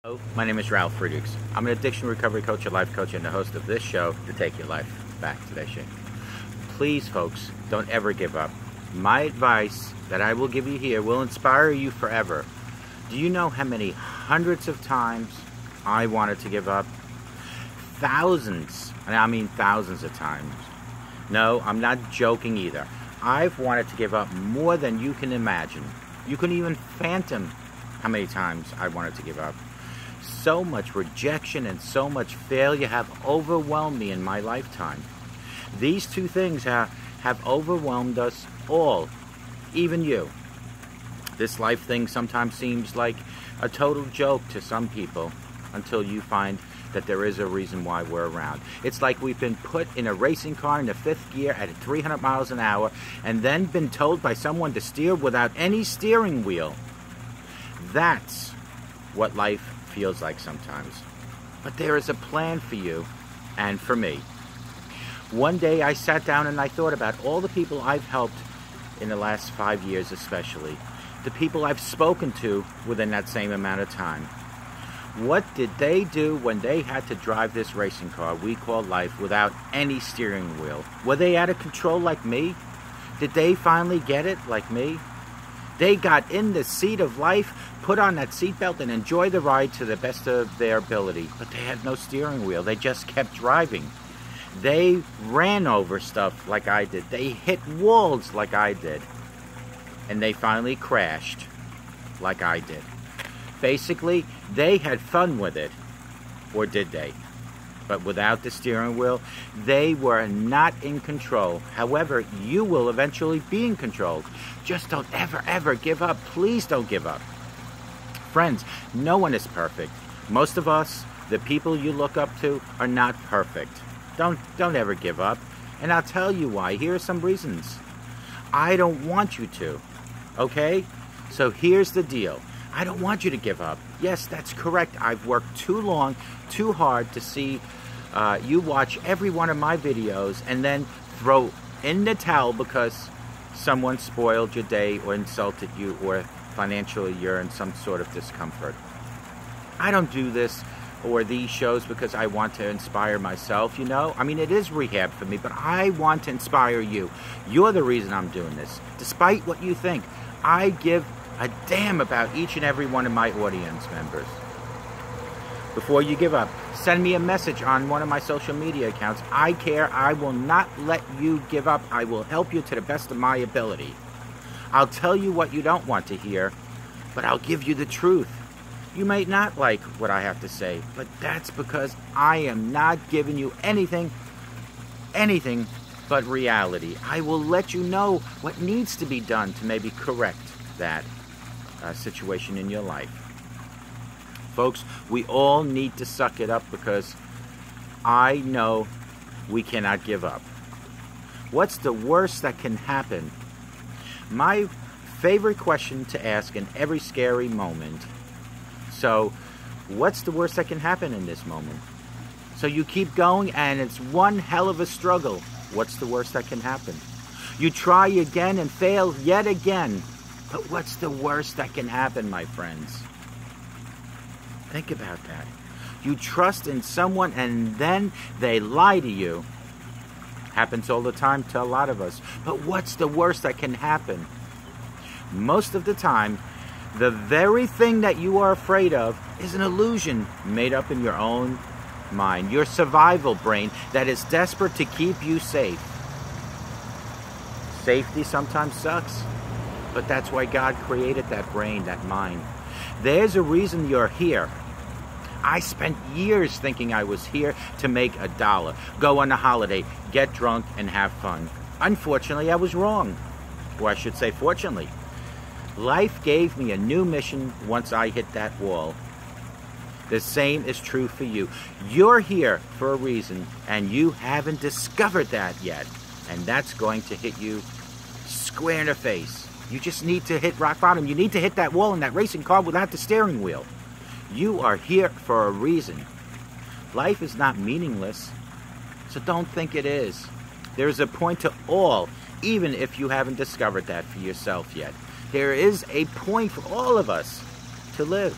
Hello, my name is Ralf Friedrichs. I'm an addiction recovery coach, a life coach, and the host of this show to take your life back to that shape. Please, folks, don't ever give up. My advice that I will give you here will inspire you forever. Do you know how many hundreds of times I wanted to give up? Thousands, and I mean thousands of times. No, I'm not joking either. I've wanted to give up more than you can imagine. You couldn't even fathom how many times I wanted to give up. So much rejection and so much failure have overwhelmed me in my lifetime. These two things have overwhelmed us all, even you. This life thing sometimes seems like a total joke to some people until you find that there is a reason why we're around. It's like we've been put in a racing car in the 5th gear at 300 miles an hour and then been told by someone to steer without any steering wheel. That's what life feels like sometimes. But there is a plan for you and for me. One day I sat down and I thought about all the people I've helped in the last 5 years especially. The people I've spoken to within that same amount of time. What did they do when they had to drive this racing car we call life without any steering wheel? Were they out of control like me? Did they finally get it like me? They got in the seat of life, put on that seatbelt, and enjoyed the ride to the best of their ability. But they had no steering wheel. They just kept driving. They ran over stuff like I did. They hit walls like I did. And they finally crashed like I did. Basically, they had fun with it. Or did they? But without the steering wheel, they were not in control. However, you will eventually be in control. Just don't ever give up. Please don't give up. Friends, no one is perfect. Most of us, the people you look up to, are not perfect. Don't ever give up. And I'll tell you why. Here are some reasons. I don't want you to. Okay? So here's the deal. I don't want you to give up. Yes, that's correct. I've worked too long, too hard to see you watch every one of my videos and then throw in the towel because someone spoiled your day or insulted you or financially you're in some sort of discomfort. I don't do this or these shows because I want to inspire myself, you know. I mean, it is rehab for me, but I want to inspire you. You're the reason I'm doing this. Despite what you think, I give a damn about each and every one of my audience members. Before you give up, send me a message on one of my social media accounts. I care. I will not let you give up. I will help you to the best of my ability. I'll tell you what you don't want to hear, but I'll give you the truth. You may not like what I have to say, but that's because I am not giving you anything but reality. I will let you know what needs to be done to maybe correct that situation in your life. Folks, we all need to suck it up because I know we cannot give up. What's the worst that can happen? My favorite question to ask in every scary moment. So, what's the worst that can happen in this moment? So you keep going and it's one hell of a struggle. What's the worst that can happen? You try again and fail yet again. But what's the worst that can happen, my friends? Think about that. You trust in someone and then they lie to you. Happens all the time to a lot of us. But what's the worst that can happen? Most of the time, the very thing that you are afraid of is an illusion made up in your own mind. Your survival brain that is desperate to keep you safe. Safety sometimes sucks. But that's why God created that brain, that mind. There's a reason you're here. I spent years thinking I was here to make $1, go on a holiday, get drunk, and have fun. Unfortunately, I was wrong. Or I should say, fortunately. Life gave me a new mission once I hit that wall. The same is true for you. You're here for a reason, and you haven't discovered that yet. And that's going to hit you square in the face. You just need to hit rock bottom. You need to hit that wall in that racing car without the steering wheel. You are here for a reason. Life is not meaningless, so don't think it is. There is a point to all, even if you haven't discovered that for yourself yet. There is a point for all of us to live.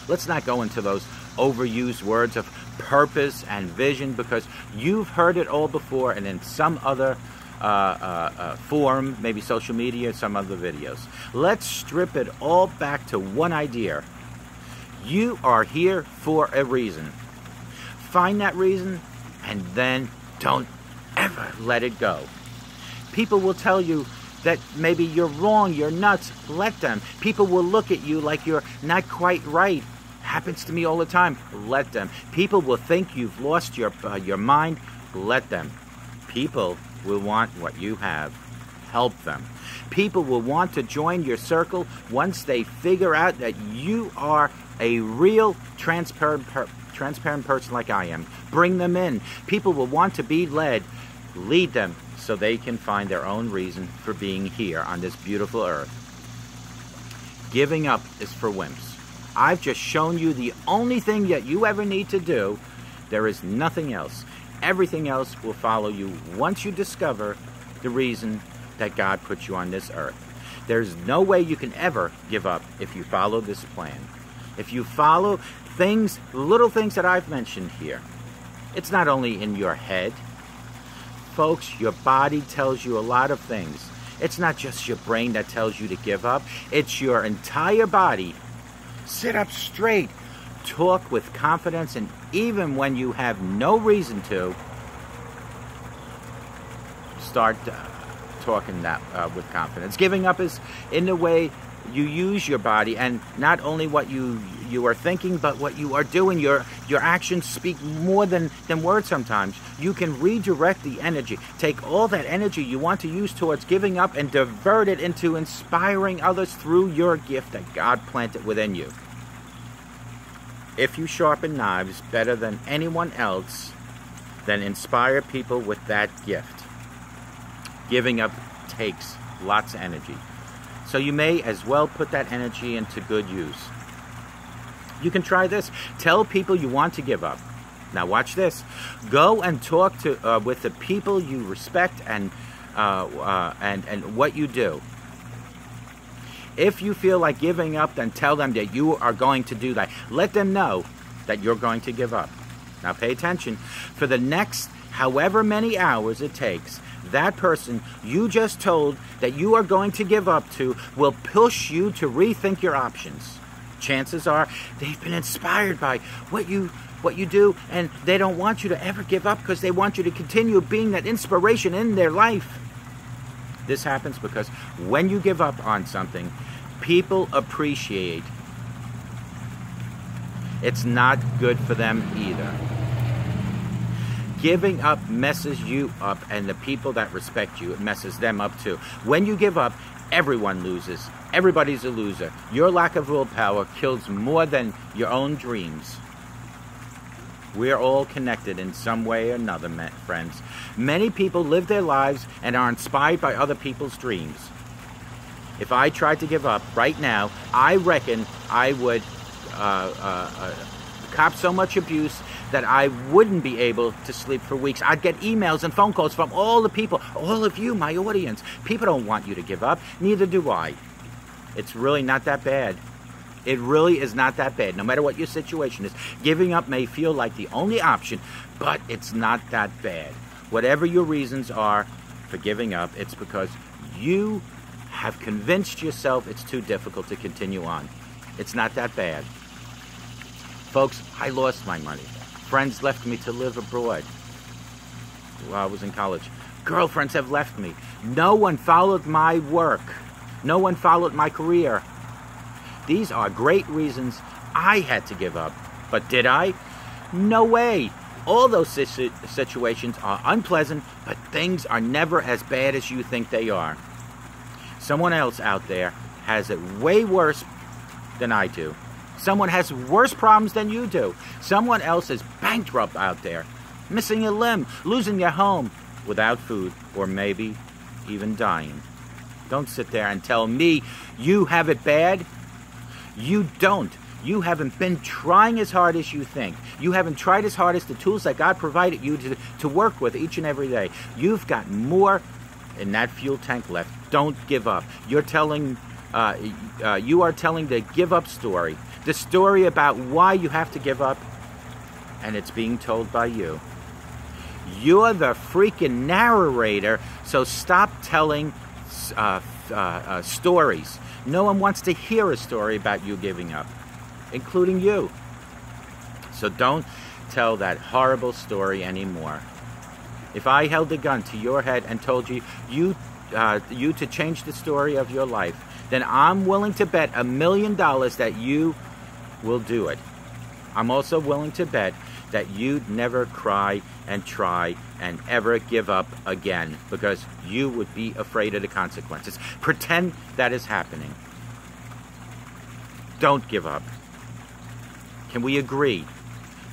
Let's not go into those overused words of purpose and vision, because you've heard it all before and in some other form, maybe social media, some other videos. Let's strip it all back to one idea. You are here for a reason. Find that reason and then don't ever let it go. People will tell you that maybe you're wrong, you're nuts. Let them. People will look at you like you're not quite right. Happens to me all the time. Let them. People will think you've lost your mind. Let them. People will want what you have. Help them. People will want to join your circle once they figure out that you are a real transparent person like I am. Bring them in. People will want to be led. Lead them so they can find their own reason for being here on this beautiful earth. Giving up is for wimps. I've just shown you the only thing that you ever need to do. There is nothing else. Everything else will follow you once you discover the reason that God put you on this earth. There's no way you can ever give up if you follow this plan. If you follow things, little things that I've mentioned here. It's not only in your head. Folks, your body tells you a lot of things. It's not just your brain that tells you to give up. It's your entire body. Sit up straight. Talk with confidence, and even when you have no reason to, start talking that with confidence. Giving up is in the way you use your body, and not only what you are thinking, but what you are doing. Your actions speak more than words sometimes. You can redirect the energy. Take all that energy you want to use towards giving up and divert it into inspiring others through your gift that God planted within you. If you sharpen knives better than anyone else, then inspire people with that gift. Giving up takes lots of energy. So you may as well put that energy into good use. You can try this. Tell people you want to give up. Now watch this. Go and talk to with the people you respect and what you do. If you feel like giving up, then tell them that you are going to do that. Let them know that you're going to give up. Now pay attention. For the next however many hours it takes, that person you just told that you are going to give up to will push you to rethink your options. Chances are they've been inspired by what you do, and they don't want you to ever give up because they want you to continue being that inspiration in their life. This happens because when you give up on something, people appreciate. It's not good for them either. Giving up messes you up, and the people that respect you, it messes them up too. When you give up, everyone loses. Everybody's a loser. Your lack of willpower kills more than your own dreams. We're all connected in some way or another, friends. Many people live their lives and are inspired by other people's dreams. If I tried to give up right now, I reckon I would cop so much abuse that I wouldn't be able to sleep for weeks. I'd get emails and phone calls from all the people, all of you, my audience. People don't want you to give up. Neither do I. It's really not that bad. It really is not that bad. No matter what your situation is, giving up may feel like the only option, but it's not that bad. Whatever your reasons are for giving up, it's because you have convinced yourself it's too difficult to continue on. It's not that bad. Folks, I lost my money. Friends left me to live abroad while I was in college. Girlfriends have left me. No one followed my work. No one followed my career. These are great reasons I had to give up. But did I? No way. All those situations are unpleasant, but things are never as bad as you think they are. Someone else out there has it way worse than I do. Someone has worse problems than you do. Someone else is bankrupt out there, missing a limb, losing their home, without food, or maybe even dying. Don't sit there and tell me you have it bad. You don't. You haven't been trying as hard as you think. You haven't tried as hard as the tools that God provided you to work with each and every day. You've got more in that fuel tank left. Don't give up. You're telling you are telling the give up story, the story about why you have to give up, and it's being told by you. You're the freaking narrator, so stop telling stories. No one wants to hear a story about you giving up, including you. So don't tell that horrible story anymore. If I held a gun to your head and told you to change the story of your life, then I'm willing to bet $1 million that you will do it. I'm also willing to bet that you'd never cry and try and ever give up again, because you would be afraid of the consequences. Pretend that is happening. Don't give up. Can we agree?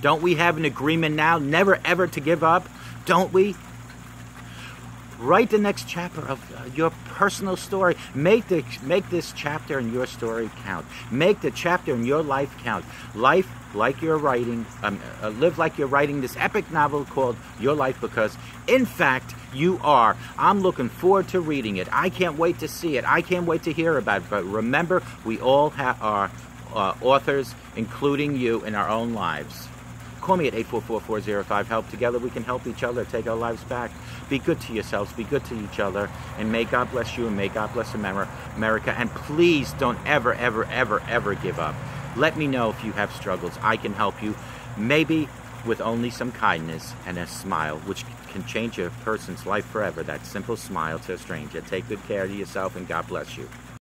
Don't we have an agreement now, never ever to give up? Don't we? Write the next chapter of your personal story. Make this chapter in your story count. Make the chapter in your life count. Life like you're writing, live like you're writing this epic novel called Your Life, because in fact you are. I'm looking forward to reading it. I can't wait to see it. I can't wait to hear about it. But remember, we all have our authors, including you, in our own lives. Call me at 844-405-HELP. Together we can help each other take our lives back. Be good to yourselves, be good to each other, and may God bless you, and may God bless America. And please don't ever, ever, ever, ever give up. Let me know if you have struggles. I can help you, maybe with only some kindness and a smile, which can change a person's life forever. That simple smile to a stranger. Take good care of yourself, and God bless you.